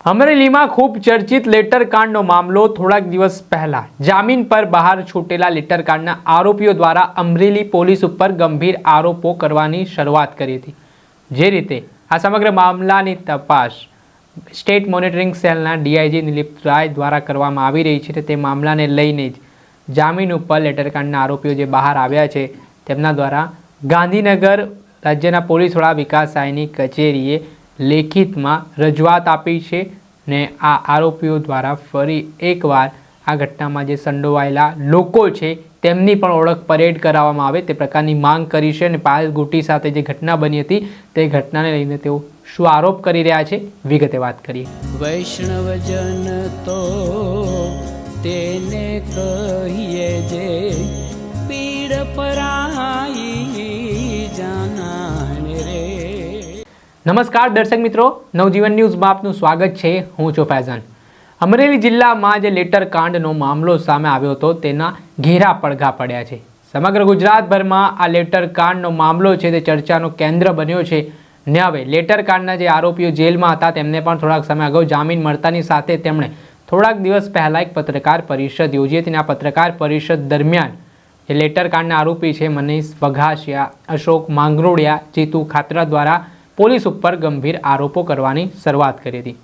અમરેલીમાં ખૂબ ચર્ચિત લેટરકાંડનો મામલો થોડાક દિવસ પહેલા જામીન પર બહાર છૂટેલા લેટરકાંડના આરોપીઓ દ્વારા અમરેલી પોલીસ ઉપર ગંભીર આરોપો કરવાની શરૂઆત કરી હતી। જે રીતે આ સમગ્ર મામલાની તપાસ સ્ટેટ મોનિટરિંગ સેલના ડીઆઈજી નિલીપ રાય દ્વારા કરવામાં આવી રહી છે। તે મામલાને લઈને જ જામીન ઉપર લેટરકાંડના આરોપીઓ જે બહાર આવ્યા છે તેમના દ્વારા ગાંધીનગર રાજ્યના પોલીસ વડા વિકાસ સહાયની કચેરીએ લેખિતમાં રજૂઆત આપી છે ને આ આરોપીઓ દ્વારા ફરી એકવાર આ ઘટનામાં જે સંડોવાયેલા લોકો છે તેમની પણ ઓળખ પરેડ કરાવવામાં આવે તે પ્રકારની માંગ કરી છે। અને પાયલ ગુટી સાથે જે ઘટના બની હતી તે ઘટનાને લઈને તેઓ શું આરોપ કરી રહ્યા છે વિગતે વાત કરીએ। વૈષ્ણવજન તો તેને કહીએ જે પીડ પરાઈ જાનાને રે। નમસ્કાર દર્શક મિત્રો, નવજીવન ન્યૂઝમાં આપનું સ્વાગત છે। હું છું ફૈઝાન। અમરેલી જિલ્લામાં જે લેટરકાંડનો મામલો સામે આવ્યો હતો તેના ઘેરા પડઘા પડ્યા છે। સમગ્ર ગુજરાતભરમાં આ લેટરકાંડનો મામલો છે તે ચર્ચાનો કેન્દ્ર બન્યો છે ને હવે લેટરકાંડના જે આરોપીઓ જેલમાં હતા તેમને પણ થોડાક સમય અગાઉ જામીન મળતાની સાથે તેમણે થોડાક દિવસ પહેલાં એક પત્રકાર પરિષદ યોજી હતી। આ પત્રકાર પરિષદ દરમિયાન જે લેટરકાંડના આરોપી છે મનીષ વઘાસિયા, અશોક માંગરોળિયા, જીતુ ખાતરા દ્વારા પોલીસ ઉપર ગંભીર આરોપો કરવાની શરૂઆત કરી હતી।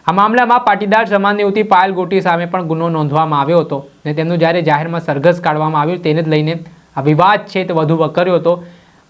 આ મામલામાં પાટીદાર સમાજની યુવતી પાયલ ગોટી સામે પણ ગુનો નોંધવામાં આવ્યો હતો અને તેમનું જ્યારે જાહેરમાં સરઘસ કાઢવામાં આવ્યું તેને જ લઈને આ વિવાદ છે તે વધુ વકર્યો હતો।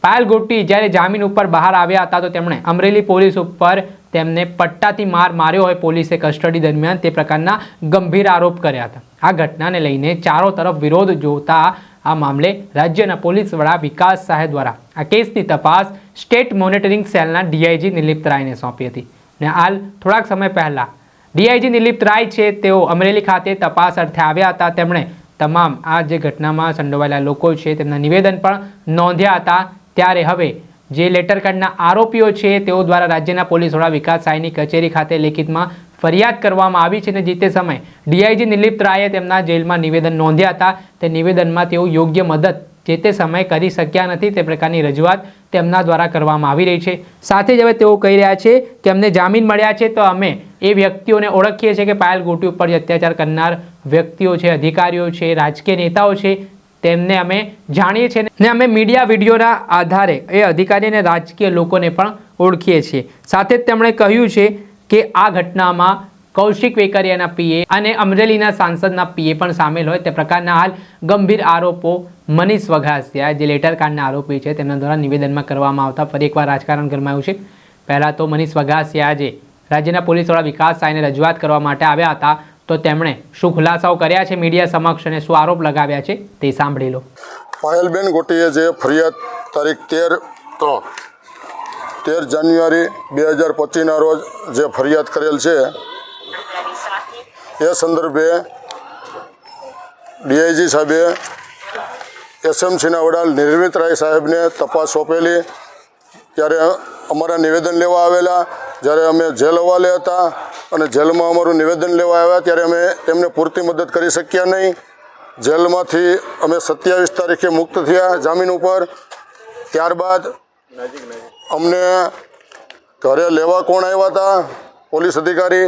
પાયલ ગોટી જ્યારે જામીન ઉપર બહાર આવ્યા હતા તો તેમણે અમરેલી પોલીસ ઉપર તેમને પટ્ટાથી માર માર્યો હોય પોલીસે કસ્ટડી દરમિયાન તે પ્રકારના ગંભીર આરોપ કર્યા હતા। આ ઘટનાને લઈને ચારો તરફ વિરોધ જોતા આ મામલે રાજ્યના પોલીસ વડા વિકાસ સહાય દ્વારા આ કેસની તપાસ સ્ટેટ મોનિટરિંગ સેલના ડીઆઈજી નિલીપ રાયને સોંપી હતી ને હાલ થોડાક સમય પહેલા ડીઆઈજી નિલીપ રાય છે તેઓ અમરેલી ખાતે તપાસ અર્થે આવ્યા હતા। તેમણે તમામ આ જે ઘટનામાં સંડોવાયેલા લોકો છે તેમના નિવેદન પણ નોંધ્યા હતા। ત્યારે હવે જે લેટરકાંડના આરોપીઓ છે તેઓ દ્વારા રાજ્યના પોલીસ વડા વિકાસ સહાયની કચેરી ખાતે લેખિતમાં ફરિયાદ કરવામાં આવી છે અને જે તે સમયે ડીઆઈજી નિલીપ રાયે તેમના જેલમાં નિવેદન નોંધ્યા હતા। તે નિવેદનમાં તેઓ યોગ્ય મદદ જે તે સમયે કરી શક્યા નથી તે પ્રકારની રજૂઆત તેમના દ્વારા કરવામાં આવી રહી છે। સાથે જ હવે તેઓ કહી રહ્યા છે કે અમને જામીન મળ્યા છે તો અમે એ વ્યક્તિઓને ઓળખીએ છીએ કે પાયલ ગોટી ઉપર જે અત્યાચાર કરનાર વ્યક્તિઓ છે, અધિકારીઓ છે, રાજકીય નેતાઓ છે તેમને અમે જાણીએ છીએ ને અમે મીડિયા વિડીયોના આધારે એ અધિકારી અને રાજકીય લોકોને પણ ઓળખીએ છીએ। સાથે જ તેમણે કહ્યું છે કે આ ઘટનામાં કૌશિક વેકરિયાના પીએ અને અમરેલીના સાંસદના પીએ પણ સામેલ હોય તે પ્રકારના હાલ ગંભીર આરોપો મનીષ વઘાસિયા જે લેટરકાંડના આરોપી છે તેમના દ્વારા નિવેદનમાં કરવામાં આવતા ફરી એકવાર રાજકારણ ગરમાયું છે। પહેલાં તો મનીષ વઘાસિયા જે રાજ્યના પોલીસ વડા વિકાસ સહાયને રજૂઆત કરવા માટે આવ્યા હતા તો તેમણે શું ખુલાસાઓ કર્યા છે મીડિયા સમક્ષ અને શું આરોપ લગાવ્યા છે તે સાંભળી લો। પાયલબેન ગોટીએ જે ફરિયાદ તારીખ 13 જાન્યુઆરી 2025ના રોજ જે ફરિયાદ કરેલ છે એ સંદર્ભે ડીઆઈજી સાહેબે એસએમસીના વડા નિર્મિત રાય સાહેબને તપાસ સોંપેલી। ત્યારે અમારા નિવેદન લેવા આવેલા, જ્યારે અમે જેલ હવાલે હતા અને જેલમાં અમારું નિવેદન લેવા આવ્યા ત્યારે અમે તેમને પૂરતી મદદ કરી શક્યા નહીં। જેલમાંથી અમે 27 તારીખે મુક્ત થયા જામીન ઉપર। ત્યારબાદ અમને ઘરે લેવા કોણ આવ્યા હતા પોલીસ અધિકારી,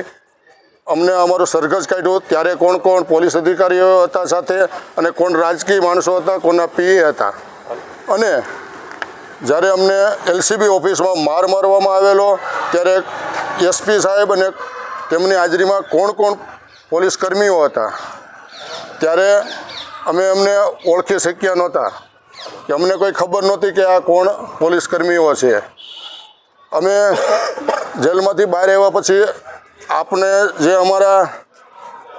અમને અમારું સરઘસ કાઢ્યું ત્યારે કોણ કોણ પોલીસ અધિકારીઓ હતા સાથે અને કોણ રાજકીય માણસો હતા, કોના પીએ હતા। અને જ્યારે અમને એલસીબી ઓફિસમાં માર મારવામાં આવેલો ત્યારે એસપી સાહેબ અને તેમની હાજરીમાં કોણ કોણ પોલીસ કર્મીઓ હતા ત્યારે અમે એમને ઓળખી શક્યા નહોતા કે અમને કોઈ ખબર નહોતી કે આ કોણ પોલીસ કર્મીઓ છે। અમે જેલમાંથી બહાર આવ્યા પછી આપને જે અમારા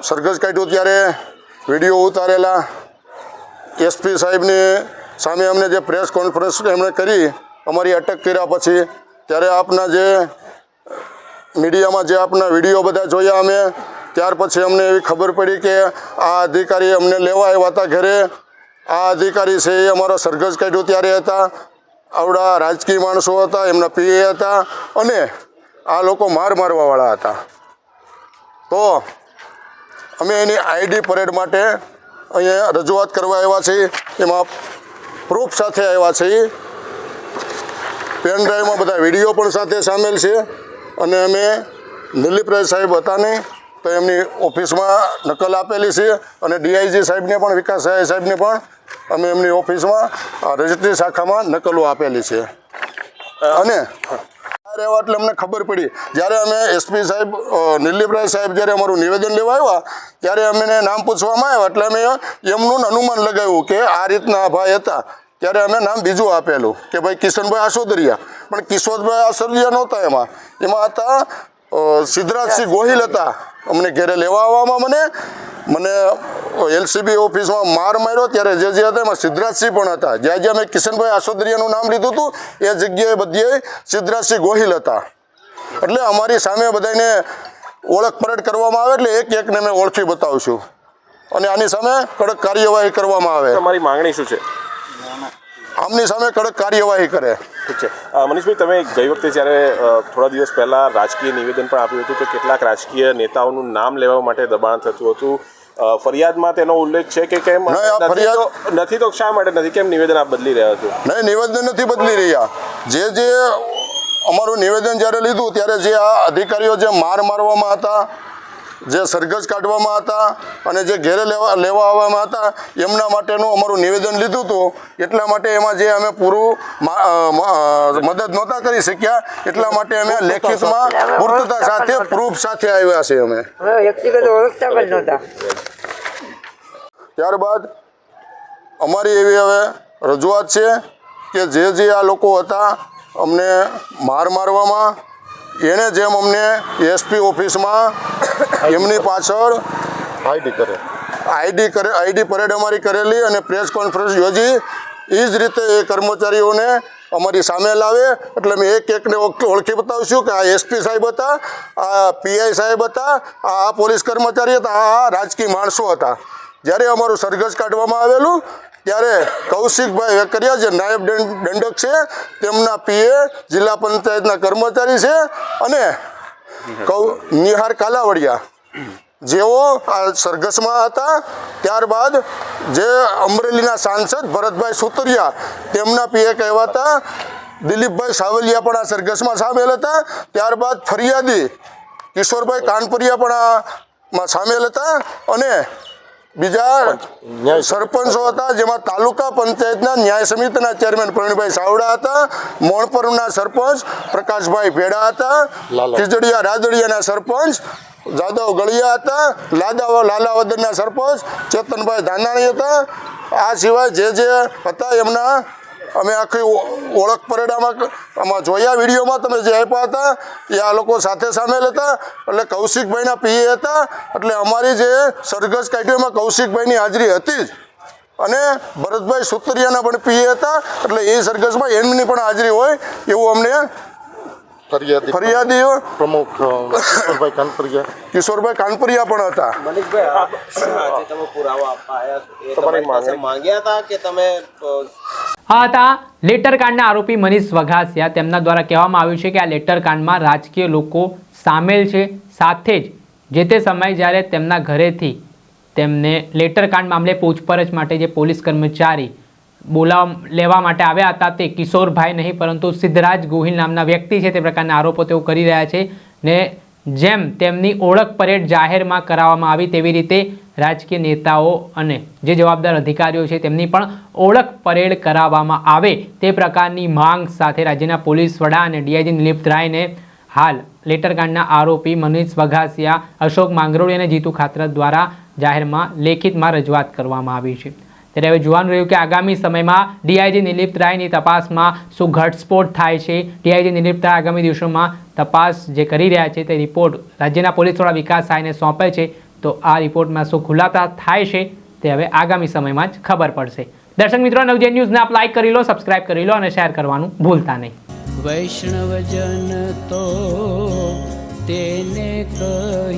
સરઘસ કાઢ્યું ત્યારે વિડીયો ઉતારેલા, એસપી સાહેબની સામે અમને જે પ્રેસ કોન્ફરન્સ એમણે કરી અમારી અટક કર્યા પછી ત્યારે આપના જે મીડિયામાં જે આપના વિડીયો બધા જોયા અમે, ત્યાર પછી અમને એવી ખબર પડી કે આ અધિકારી અમને લેવા આવ્યા હતા ઘરે। આ અધિકારી છે એ અમારો સરઘસ કાઢ્યું ત્યારે હતા, આવડા રાજકીય માણસો હતા, એમના પીએ હતા અને આ લોકો મારવાવાળા હતા। તો અમે એની આઈડી પરેડ માટે અહીંયા રજૂઆત કરવા આવ્યા છીએ। એમાં પ્રૂફ સાથે આવ્યા છીએ, પેન ડ્રાઈવમાં બધા વિડીયો પણ સાથે સામેલ છે અને અમે દિલીપરાય સાહેબ હતા નહીં તો એમની ઓફિસમાં નકલ આપેલી છે અને ડીઆઈજી સાહેબને પણ વિકાસ સાહેબને પણ અમે એમની ઓફિસમાં રજિસ્ટ્રી શાખામાં નકલો આપેલી છે. અને રહેવા એટલે અમને ખબર પડી જ્યારે અમે એસપી સાહેબ દિલીપરાય સાહેબ જ્યારે અમારું નિવેદન લેવા આવ્યા ત્યારે અમને નામ પૂછવામાં આવ્યા એટલે અમે એમનું અનુમાન લગાવ્યું કે આ રીતના ભાઈ હતા. ત્યારે અમે નામ બીજું આપેલું કે ભાઈ કિશનભાઈ આસોદરિયા, પણ કિશોરભાઈ આસોદરિયા નહોતા. એમાં હતા સિદ્ધરાજસિંહ ગોહિલ હતા. અમને ઘેરે લેવા આવવામાં મને એલસીબી ઓફિસમાં માર માર્યો ત્યારે જે હતા એમાં સિદ્ધરાજસિંહ પણ હતા. જ્યાં જ્યાં મેં કિશનભાઈ આસોદરિયાનું નામ લીધું હતું એ જગ્યાએ બધીએ સિદ્ધરાજસિંહ ગોહિલ હતા. એટલે અમારી સામે બધાને ઓળખ પરેડ કરવામાં આવે એટલે એક એકને મેં ઓળખી બતાવું છું અને આની સામે કડક કાર્યવાહી કરવામાં આવે. તમારી માંગણી શું છે? આમની સામે કડક કાર્યવાહી કરે. ઠીક છે. મનીષભાઈ, તમે ગઈ વખતે જ્યારે થોડા દિવસ પહેલાં રાજકીય નિવેદન પણ આપ્યું હતું કે કેટલાક રાજકીય નેતાઓનું નામ લેવા માટે દબાણ થતું હતું, ફરિયાદમાં તેનો ઉલ્લેખ છે કે કેમ નથી? તો શા માટે નથી? કેમ નિવેદન આપ બદલી રહ્યા છો? નહીં, નિવેદન નથી બદલી રહ્યા. જે અમારું નિવેદન જ્યારે લીધું ત્યારે જે આ અધિકારીઓ જે મારવામાં હતા, જે સરઘસ કાઢવામાં હતા અને જે ઘેરે લેવા આવવામાં હતા એમના માટેનું અમારું નિવેદન લીધું હતું. એટલા માટે એમાં જે અમે પૂરું મદદ નહોતા કરી શક્યા એટલા માટે અમે લેખિતમાં પૂર્તતા સાથે પ્રૂફ સાથે આવ્યા છે. અમે વ્યક્તિગત ઓળખતા પણ નહોતા. ત્યારબાદ અમારી એવી હવે રજૂઆત છે કે જે આ લોકો હતા અમને મારવામાં એણે જેમ અમને એસપી ઓફિસમાં એમની પાછળ આઈડી પરેડ અમારી કરેલી અને પ્રેસ કોન્ફરન્સ યોજી એ જ રીતે એ કર્મચારીઓને અમારી સામે લાવે એટલે અમે એક એકને ઓળખી બતાવીશું કે આ એસપી સાહેબ હતા, આ પીઆઈ સાહેબ હતા, આ પોલીસ કર્મચારી હતા, આ રાજકીય માણસો હતા. જ્યારે અમારું સરઘસ કાઢવામાં આવેલું ત્યારે કૌશિકભાઈ વેકરિયા જે નાયબ દંડક છે તેમના પીએ જિલ્લા પંચાયતના કર્મચારી છે અને નિહાર કાલાવડિયા જેઓ આ સરઘસમાં હતા. ત્યારબાદ જે અમરેલીના સાંસદ ભરતભાઈ સુતરિયા તેમના પીએ કહેવાતા દિલીપભાઈ સાવલિયા પણ આ સરઘસમાં સામેલ હતા. ત્યારબાદ ફરિયાદી કિશોરભાઈ કાનપરિયા પણ આમાં સામેલ હતા અને બીજા સરપંચો હતા જેમાં તાલુકા પંચાયતના ન્યાય સમિતિના ચેરમેન પ્રવીણભાઈ સાવડા હતા, મોણપરના સરપંચ પ્રકાશભાઈ ભેડા હતા, ખીજડીયા રાદડિયાના સરપંચ જાદવ ગળિયા હતા, લાલાવદરના સરપંચ ચેતનભાઈ ધાનાણી હતા. આ સિવાય જે હતા એમના અમે આખી ઓળખ પરેડામાં જોયા, વિડીયોમાં તમે જે આપ્યા હતા એ આ લોકો સાથે સામેલ હતા. એટલે કૌશિકભાઈના પીએ હતા એટલે અમારી જે સરઘસ કાઢ્યો એમાં કૌશિકભાઈની હાજરી હતી જ અને ભરતભાઈ સુતરિયાના પણ પીએ હતા એટલે એ સરઘસમાં એમની પણ હાજરી હોય એવું અમને ફરિયાદીઓ પ્રમુખ કિશોરભાઈ કાનપરિયા પણ હતા. આ હતા લેટર કાંડના આરોપી મનીષ વઘાસિયા. તેમના દ્વારા કહેવામાં આવ્યું છે કે આ લેટર કાંડમાં રાજકીય લોકો સામેલ છે. સાથે જ જે તે સમયે જ્યારે તેમના ઘરેથી તેમને લેટર કાંડ મામલે પૂછપરછ માટે જે પોલીસ કર્મચારી લેવા માટે આવ્યા હતા તે કિશોરભાઈ નહીં પરંતુ સિદ્ધરાજ ગોહિલ નામના વ્યક્તિ છે. તે પ્રકારના આરોપો તેઓ કરી રહ્યા છે ને જેમ તેમની ઓળખ પરેડ જાહેરમાં કરાવવામાં આવી તેવી રીતે રાજકીય નેતાઓ અને જે જવાબદાર અધિકારીઓ છે તેમની પણ ઓળખ પરેડ કરાવવામાં આવે તે પ્રકારની માંગ સાથે રાજ્યના પોલીસ વડા અને ડીઆઈજી દિલીપ રાયને હાલ લેટરકાંડના આરોપી મનીષ વઘાસિયા, અશોક માંગરોળી અને જીતુ ખાતર દ્વારા જાહેરમાં લેખિતમાં રજૂઆત કરવામાં આવી છે. ત્યારે હવે જોવાનું રહ્યું કે આગામી સમયમાં ડીઆઈજી દિલીપ રાયની તપાસમાં શું ઘટસ્ફોટ થાય છે. ડીઆઈજી દિલીપ રાય આગામી દિવસોમાં તપાસ જે કરી રહ્યા છે તે રિપોર્ટ રાજ્યના પોલીસ વડા વિકાસ સાયને સોંપે છે તો આ રિપોર્ટમાં શું ખુલાસા થાય છે તે હવે આગામી સમયમાં જ ખબર પડશે. દર્શક મિત્રો, નવજીવન ન્યૂઝને આપ લાઈક કરી લો, સબસ્ક્રાઇબ કરી લો અને શેર કરવાનું ભૂલતા નહીં. વૈષ્ણવજન તો તેને કહીએ